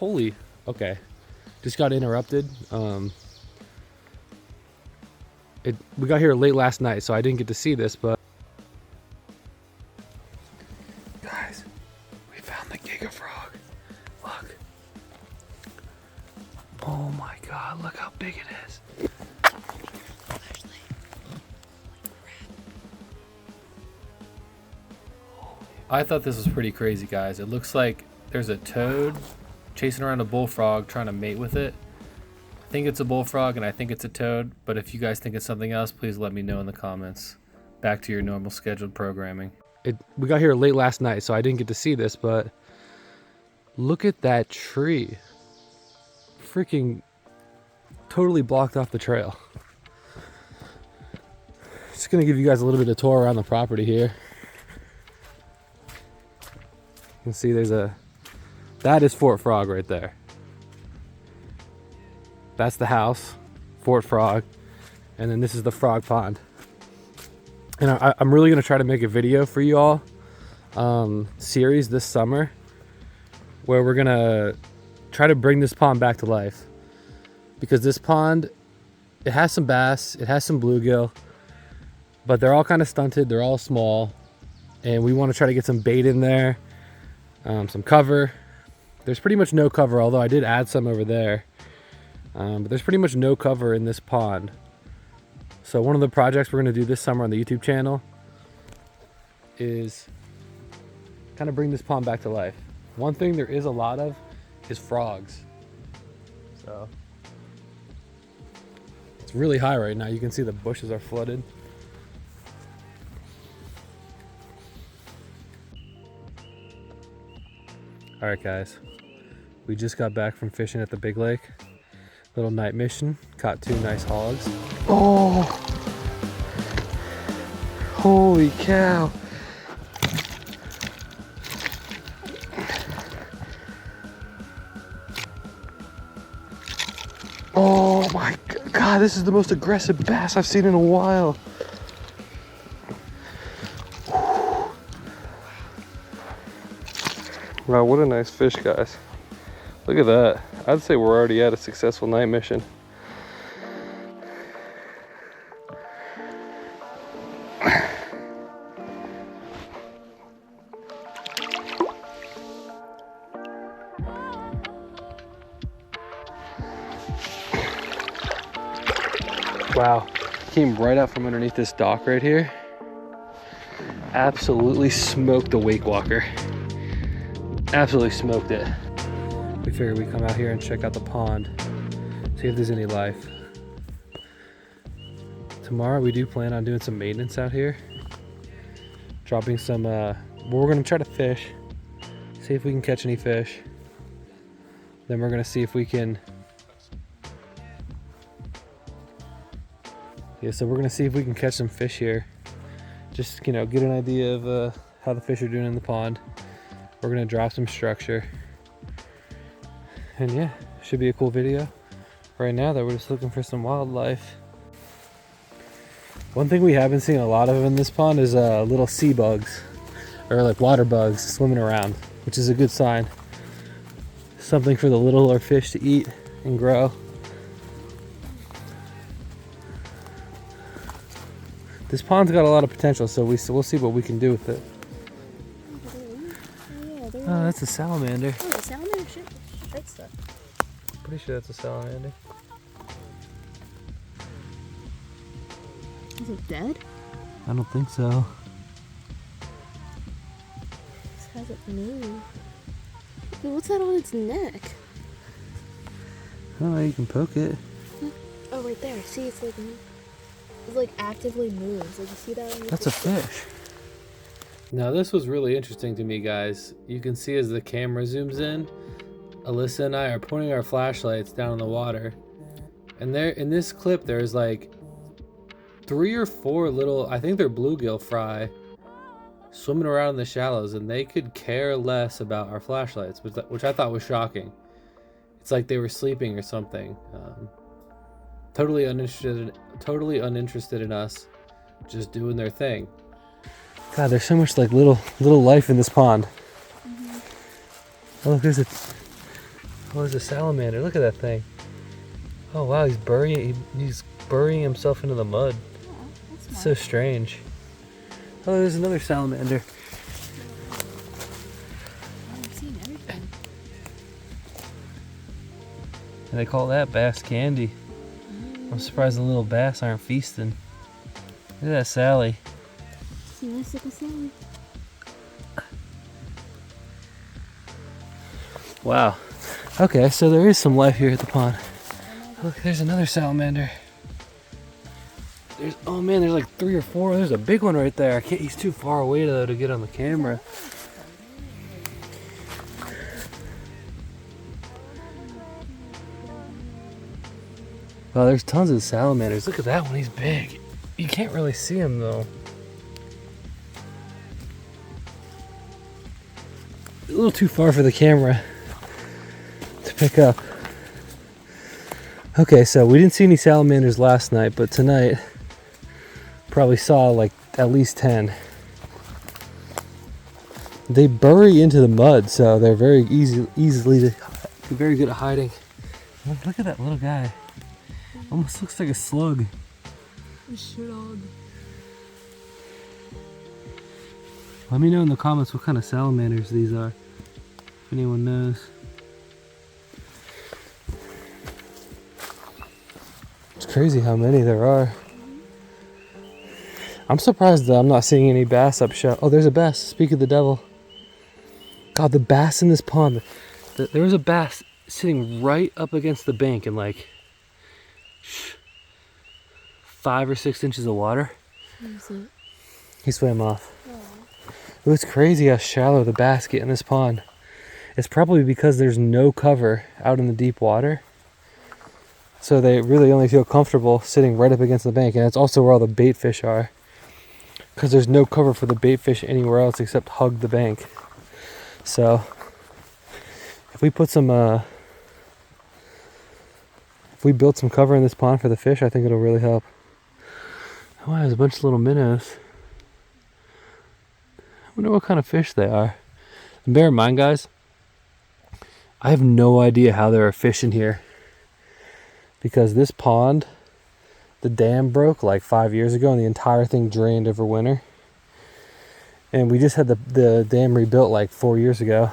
Holy, okay. Just got interrupted. We got here late last night, so I didn't get to see this, but guys, we found the Giga Frog. Look. Oh my God, look how big it is. I thought this was pretty crazy, guys. It looks like there's a toad chasing around a bullfrog trying to mate with it. I think it's a bullfrog and I think it's a toad, but if you guys think it's something else, please let me know in the comments. Back to your normal scheduled programming. We got here late last night, so I didn't get to see this, but look at that tree. Freaking totally blocked off the trail. Just gonna give you guys a little bit of tour around the property here. You can see that is Fort Frog right there. That's the house, Fort Frog, and then this is the frog pond. And I'm really gonna try to make a video for you all series this summer where we're gonna try to bring this pond back to life, because this pond, it has some bass, it has some bluegill, but they're all kind of stunted, they're all small, and we want to try to get some bait in there, some cover. There's pretty much no cover, although I did add some over there, but there's pretty much no cover in this pond. So one of the projects we're going to do this summer on the YouTube channel is kind of bring this pond back to life. One thing there is a lot of is frogs. So it's really high right now. You can see the bushes are flooded. All right, guys, we just got back from fishing at the big lake. Little night mission, caught 2 nice hogs. Oh, holy cow. Oh my God, this is the most aggressive bass I've seen in a while. Wow, what a nice fish, guys. Look at that. I'd say we're already at a successful night mission. Wow, came right up from underneath this dock right here. Absolutely smoked the wake walker. Absolutely smoked it. We figured we'd come out here and check out the pond, see if there's any life. Tomorrow we do plan on doing some maintenance out here. Dropping some, we're gonna try to fish, see if we can catch any fish. Then we're gonna see if we can, so we're gonna see if we can catch some fish here. Just, you know, get an idea of how the fish are doing in the pond. We're gonna drop some structure. And yeah, should be a cool video. Right now though, we're just looking for some wildlife. One thing we have been seeing a lot of in this pond is little sea bugs, or like water bugs swimming around, which is a good sign. Something for the littler fish to eat and grow. This pond's got a lot of potential, so we'll see what we can do with it. Oh, that's a salamander. Oh, the salamander shit stuff. Pretty sure that's a salamander. Is it dead? I don't think so. This hasn't moved. Wait, what's that on its neck? Oh, you can poke it. Oh, right there. See, it's like actively moves. Like, you see that? That's a fish. Now this was really interesting to me, guys. You can see as the camera zooms in, Alyssa and I are pointing our flashlights down in the water, and there in this clip there's like 3 or 4 little, I think they're bluegill fry, swimming around in the shallows, and they could care less about our flashlights, which I thought was shocking. It's like they were sleeping or something. Totally uninterested in us, just doing their thing. God, there's so much like little life in this pond. Mm-hmm. Oh, look, Oh, there's a salamander. Look at that thing. Oh wow, he's burying himself into the mud. Oh, that's It's smart. so strange. Oh, there's another salamander. I've seen everything. And they call that bass candy. I'm surprised the little bass aren't feasting. Look at that Sally. See, let's look at Sally. Wow. Okay, so there is some life here at the pond. Look, there's another salamander. Oh man, there's like 3 or 4. There's a big one right there. He's too far away though to get on the camera. Wow, there's tons of salamanders. Look at that one, he's big. You can't really see him though. A little too far for the camera to pick up. Okay, so we didn't see any salamanders last night, but tonight probably saw like at least 10. They bury into the mud, so they're very very good at hiding. Look at that little guy. Almost looks like a slug. A slug. Let me know in the comments what kind of salamanders these are, if anyone knows. It's crazy how many there are. I'm surprised that I'm not seeing any bass up shore. Oh, there's a bass. Speak of the devil. God, the bass in this pond. There was a bass sitting right up against the bank in like 5 or 6 inches of water. Is it? He swam off. Oh. It was crazy how shallow the bass get in this pond. It's probably because there's no cover out in the deep water. So they really only feel comfortable sitting right up against the bank. And it's also where all the bait fish are. Because there's no cover for the bait fish anywhere else except hug the bank. So if we put some, if we build some cover in this pond for the fish, I think it'll really help. Oh, wow, there's a bunch of little minnows. I wonder what kind of fish they are. And bear in mind, guys, I have no idea how there are fish in here. Because this pond, the dam broke like 5 years ago and the entire thing drained over winter. And we just had the dam rebuilt like 4 years ago.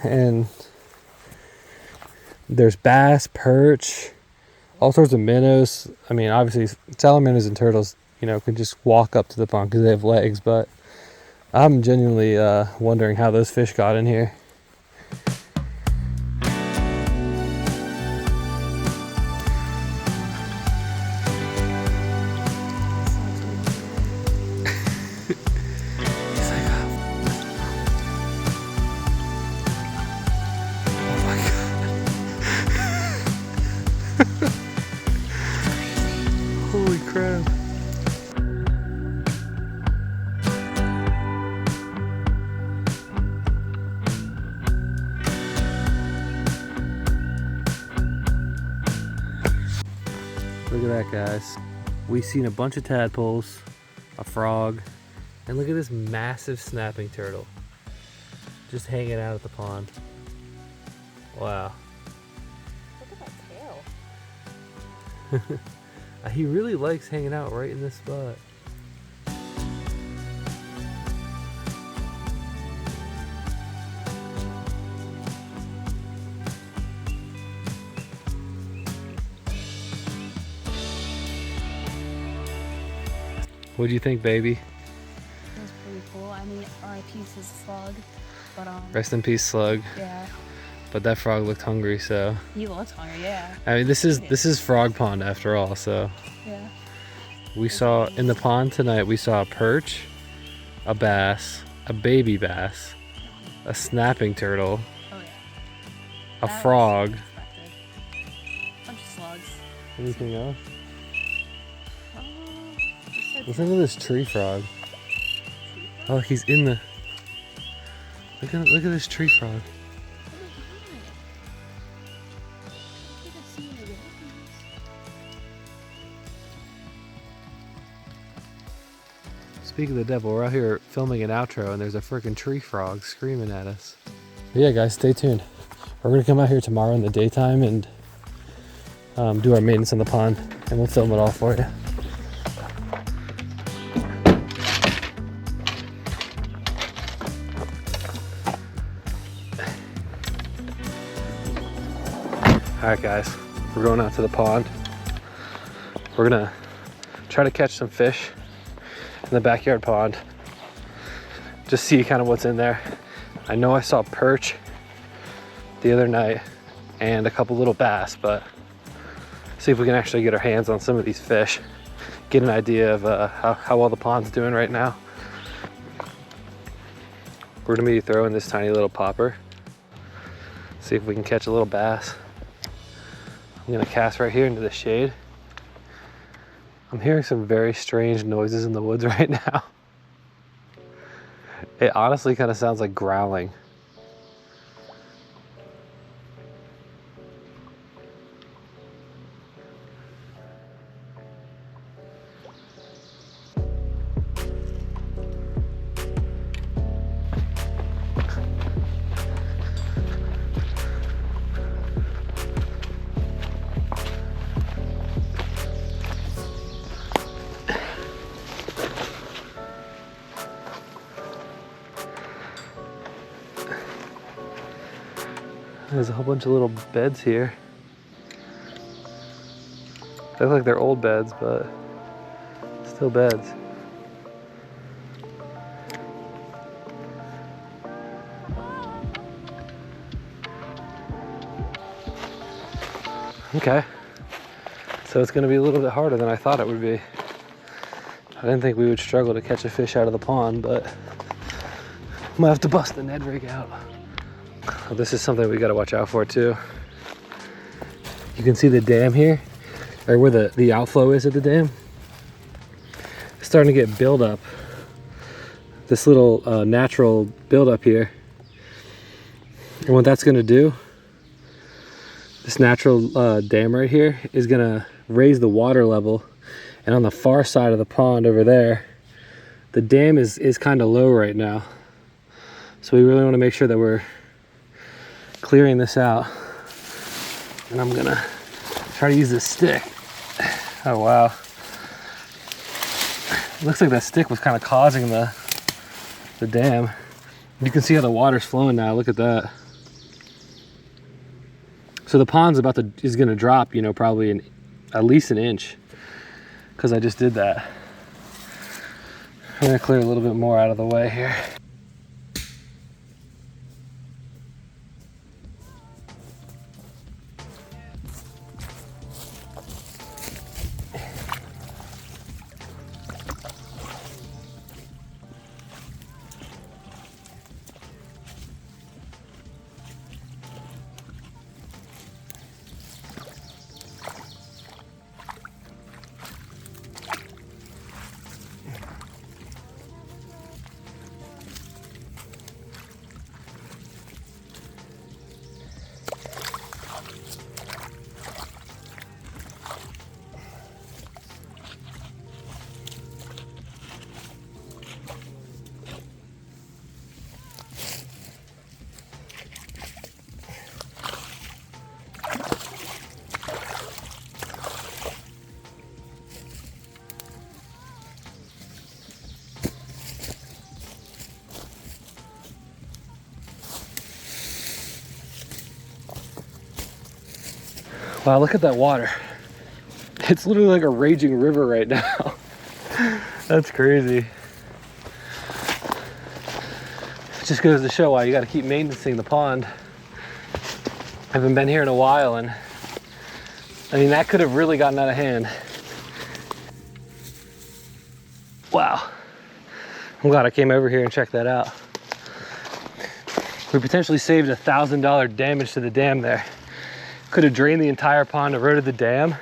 And there's bass, perch, all sorts of minnows. I mean, obviously salamanders and turtles, can just walk up to the pond because they have legs. But I'm genuinely wondering how those fish got in here. Holy crap. Look at that, guys. We've seen a bunch of tadpoles, a frog, and look at this massive snapping turtle just hanging out at the pond. Wow. Look at that tail. He really likes hanging out right in this spot. What'd you think, baby? It was pretty cool. I mean, R.I.P. to the slug, but Rest in peace, slug. yeah, But that frog looked hungry, so. he looked hungry. Yeah. I mean, this is Frog Pond after all, so. Yeah. We saw in the pond tonight, we saw a perch, a bass, a baby bass, a snapping turtle, Oh yeah. a That was frog. unexpected. Bunch of slugs. Anything else? Oh, just said Listen to this tree frog. Oh, he's in the. Look at this tree frog. Speak of the devil, we're out here filming an outro and there's a freaking tree frog screaming at us. But yeah, guys, stay tuned. We're gonna come out here tomorrow in the daytime and do our maintenance on the pond, and we'll film it all for you. All right, guys, we're going out to the pond. We're gonna try to catch some fish in the backyard pond. Just see kind of what's in there. I know I saw perch the other night and a couple little bass, but see if we can actually get our hands on some of these fish, get an idea of how well the pond's doing right now. We're gonna be throwing this tiny little popper. See if we can catch a little bass. I'm gonna cast right here into the shade. I'm hearing some very strange noises in the woods right now. It honestly kind of sounds like growling. There's a whole bunch of little beds here. They look like they're old beds, but still beds. Okay, so it's gonna be a little bit harder than I thought it would be. I didn't think we would struggle to catch a fish out of the pond, but I'm gonna have to bust the Ned rig out. This is something we got to watch out for too. You can see the dam here, or where the outflow is at the dam. It's starting to get buildup. This little natural buildup here. And what that's going to do, this natural dam right here is going to raise the water level. And on the far side of the pond over there, the dam is kind of low right now. So we really want to make sure that we're clearing this out, and I'm gonna try to use this stick. Oh wow, it looks like that stick was kind of causing the dam. You can see how the water's flowing now. Look at that. So the pond's is gonna drop, you know, probably at least an inch, because I just did that. I'm gonna clear a little bit more out of the way here. Wow, look at that water. It's literally like a raging river right now. That's crazy. It just goes to show why you got to keep maintaining the pond. I haven't been here in a while, and I mean, that could have really gotten out of hand. Wow. I'm glad I came over here and checked that out. We potentially saved $1,000 damage to the dam there. Could have drained the entire pond, eroded the dam.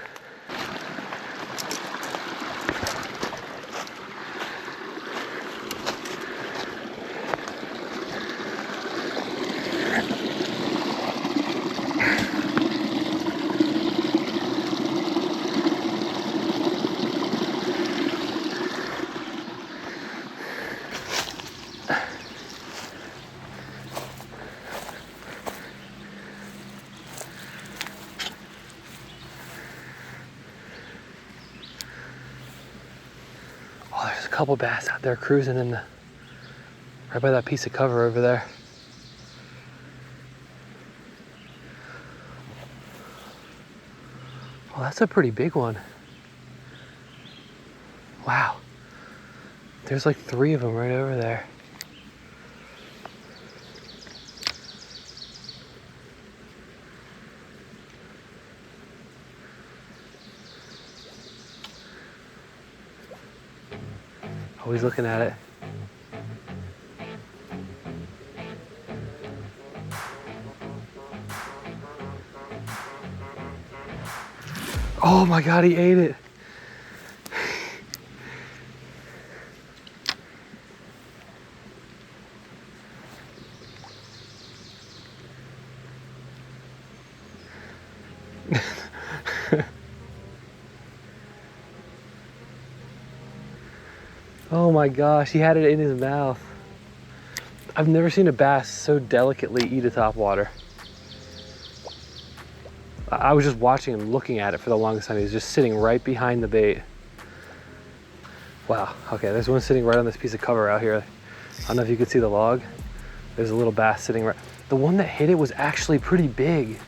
couple bass out there cruising in the, right by that piece of cover over there. Well, that's a pretty big one. Wow. There's like 3 of them right over there. Always looking at it. Oh my God, he ate it. Oh my gosh, he had it in his mouth. I've never seen a bass so delicately eat a topwater. I was just watching him, looking at it for the longest time. He was just sitting right behind the bait. Wow, okay, there's one sitting right on this piece of cover out here. I don't know if you could see the log. There's a little bass sitting right. The one that hit it was actually pretty big.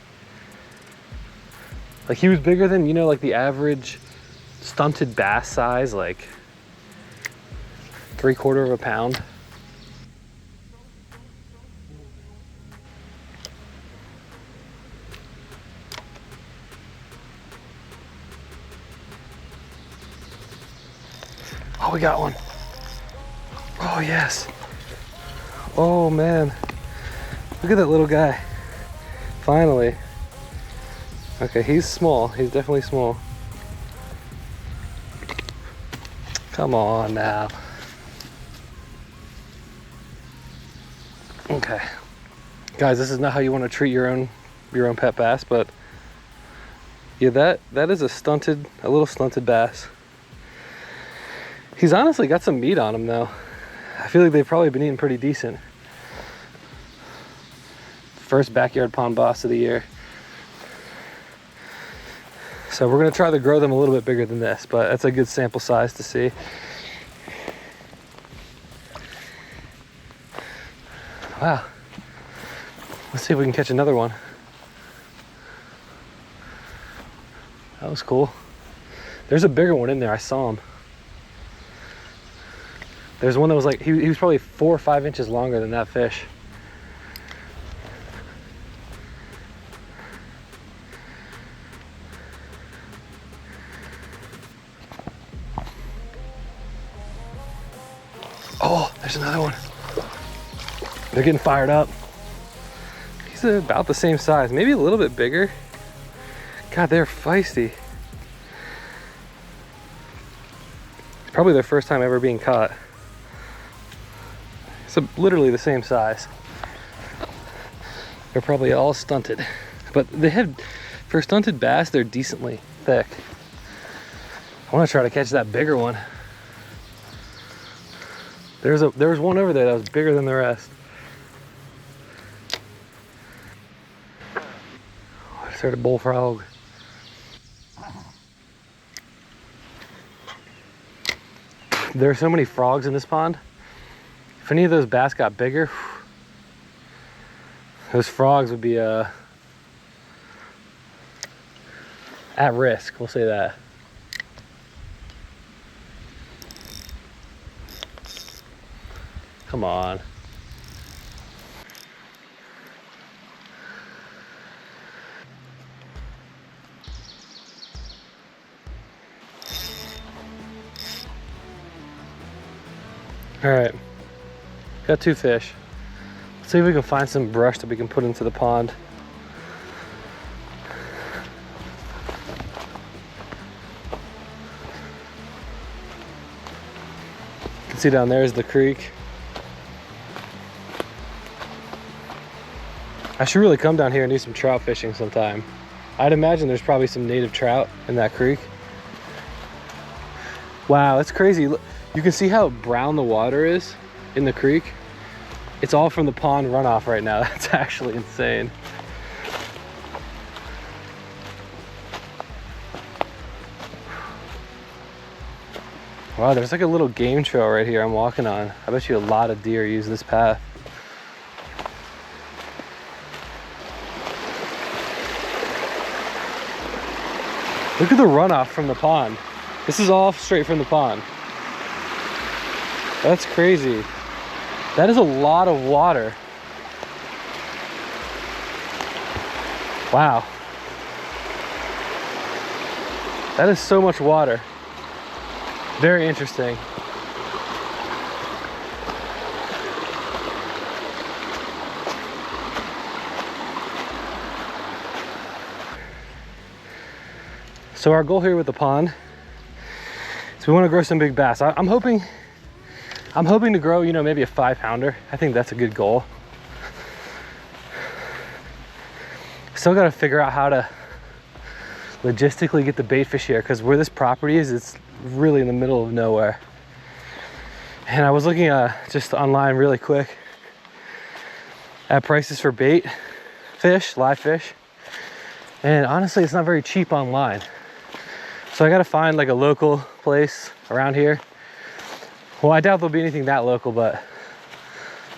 Like he was bigger than, you know, like the average stunted bass size, like 3/4 of a pound. Oh, we got one. Oh, yes. Oh, man. Look at that little guy. Finally. Okay, he's small. He's definitely small. Come on now. Okay. Guys, this is not how you want to treat your own pet bass, but yeah, that is a little stunted bass. He's honestly got some meat on him though. I feel like they've probably been eating pretty decent. First backyard pond boss of the year. So we're gonna try to grow them a little bit bigger than this, but that's a good sample size to see. Wow. Let's see if we can catch another one. That was cool. There's a bigger one in there, I saw him. There's one that was like, he was probably 4 or 5 inches longer than that fish. Oh, there's another one. They're getting fired up. He's about the same size, maybe a little bit bigger. God, they're feisty. It's probably their first time ever being caught. It's literally the same size. They're probably all stunted, but for stunted bass, they're decently thick. I want to try to catch that bigger one. There was one over there that was bigger than the rest. I just heard a bullfrog. There are so many frogs in this pond. If any of those bass got bigger, those frogs would be at risk, we'll say that. Come on. All right, got 2 fish. Let's see if we can find some brush that we can put into the pond. You can see down there is the creek. I should really come down here and do some trout fishing sometime. I'd imagine there's probably some native trout in that creek. Wow, that's crazy. Look, you can see how brown the water is in the creek. It's all from the pond runoff right now. That's actually insane. Wow, there's like a little game trail right here I'm walking on. I bet you a lot of deer use this path. Look at the runoff from the pond. This is all straight from the pond. That's crazy. That is a lot of water. Wow. That is so much water. Very interesting. So our goal here with the pond is we want to grow some big bass. I'm hoping to grow, you know, maybe a 5-pounder. I think that's a good goal. Still got to figure out how to logistically get the bait fish here, because where this property is, it's really in the middle of nowhere. And I was looking just online really quick at prices for bait fish, live fish, and honestly it's not very cheap online. So I gotta find like a local place around here. Well, I doubt there'll be anything that local, but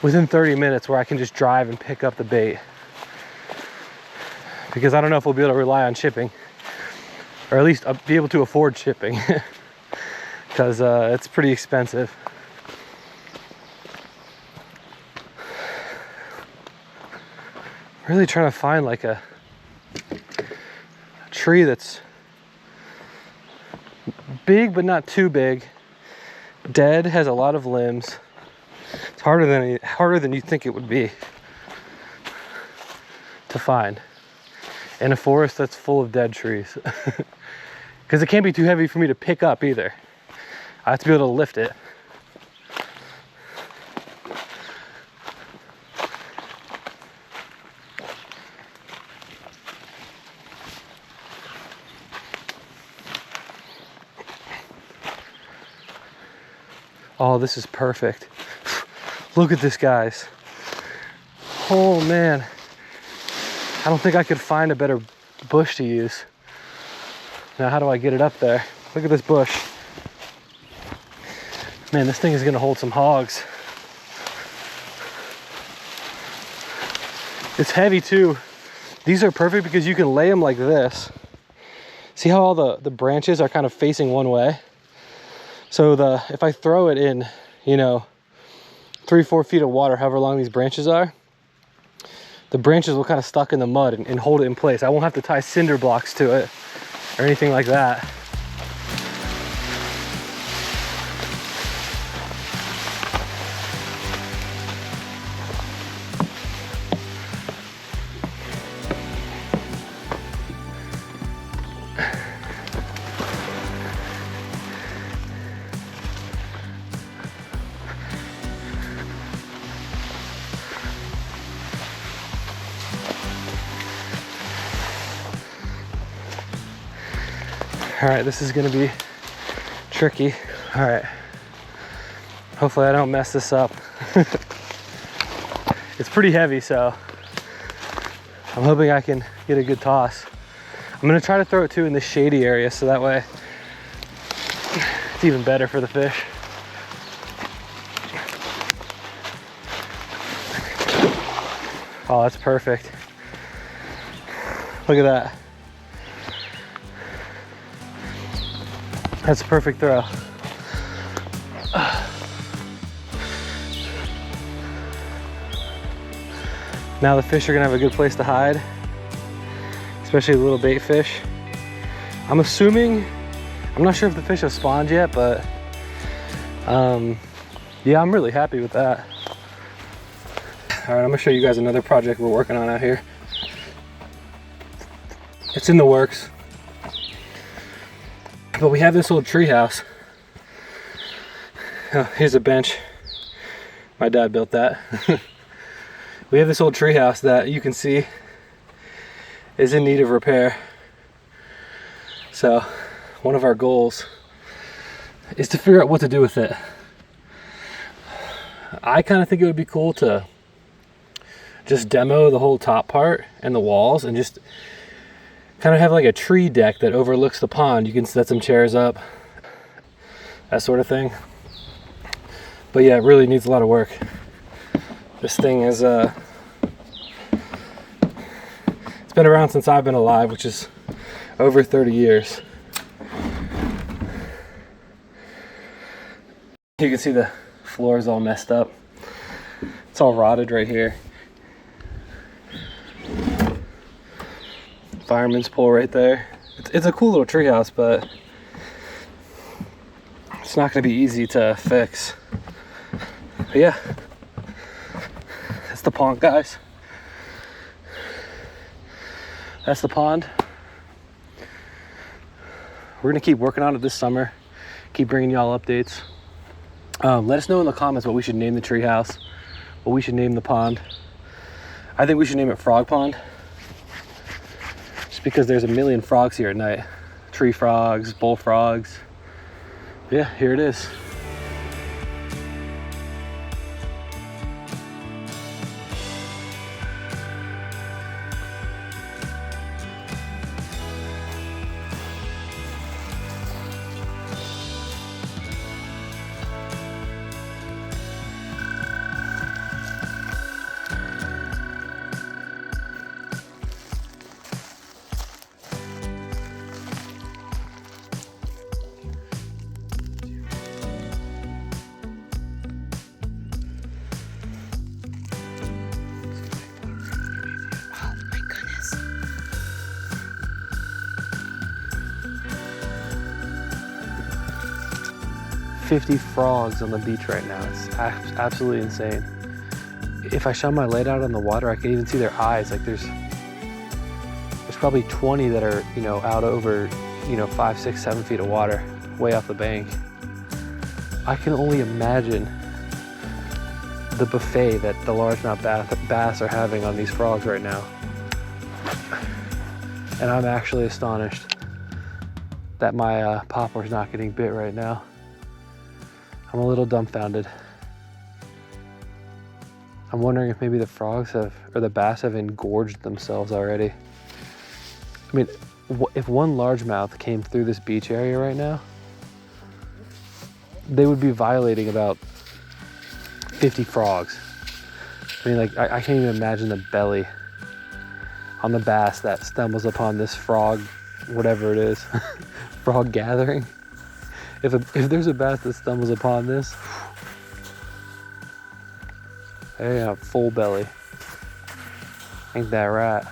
within 30 minutes where I can just drive and pick up the bait, because I don't know if we'll be able to rely on shipping, or at least be able to afford shipping, because it's pretty expensive. Really trying to find like a tree that's big but not too big, dead, has a lot of limbs. It's harder than you think it would be to find in a forest that's full of dead trees. Because it can't be too heavy for me to pick up either. I have to be able to lift it. Oh, this is perfect. Look at this, guys. Oh man, I don't think I could find a better bush to use. Now, how do I get it up there? Look at this bush. Man, this thing is gonna hold some hogs. It's heavy too. These are perfect because you can lay them like this. See how all the branches are kind of facing one way? So if I throw it in, you know, 3-4 feet of water, however long these branches are, the branches will kind of stuck in the mud and hold it in place. I won't have to tie cinder blocks to it or anything like that. All right, this is gonna be tricky. All right, hopefully I don't mess this up. It's pretty heavy, so I'm hoping I can get a good toss. I'm gonna try to throw it too in this shady area, so that way it's even better for the fish. Oh, that's perfect. Look at that. That's a perfect throw. Now the fish are gonna have a good place to hide, especially the little bait fish. I'm assuming, I'm not sure if the fish have spawned yet, but yeah, I'm really happy with that. All right, I'm gonna show you guys another project we're working on out here. It's in the works. But we have this old tree house. Oh, here's a bench. My dad built that. We have this old tree house that you can see is in need of repair. So one of our goals is to figure out what to do with it. I kind of think it would be cool to just demo the whole top part and the walls and just kind of have like a tree deck that overlooks the pond. You can set some chairs up that sort of thing. But yeah, it really needs a lot of work. This thing is it's been around since I've been alive, which is over 30 years. You can see the floor is all messed up. It's all rotted right here. Fireman's pole right there. It's a cool little treehouse, but it's not going to be easy to fix. But yeah, that's the pond, guys. That's the pond. We're going to keep working on it this summer. Keep bringing y'all updates. Let us know in the comments what we should name the treehouse, what we should name the pond. I think we should name it Frog Pond. Just because there's a million frogs here at night. Tree frogs, bullfrogs. Yeah, here it is. Oh my goodness. "50 frogs on the beach right now. It's absolutely insane. If I shine my light out on the water, I can even see their eyes. Like there's probably 20 that are, you know, out over, you know, 5, 6, 7 feet of water, way off the bank. I can only imagine the buffet that the largemouth bass are having on these frogs right now. And I'm actually astonished that my poplar's not getting bit right now. I'm a little dumbfounded. I'm wondering if maybe the frogs have, or the bass have engorged themselves already. I mean, if one largemouth came through this beach area right now, they would be violating about 50 frogs. I mean, like, I can't even imagine the belly on the bass that stumbles upon this frog, whatever it is, frog gathering. If there's a bass that stumbles upon this, they have full belly. Ain't that right?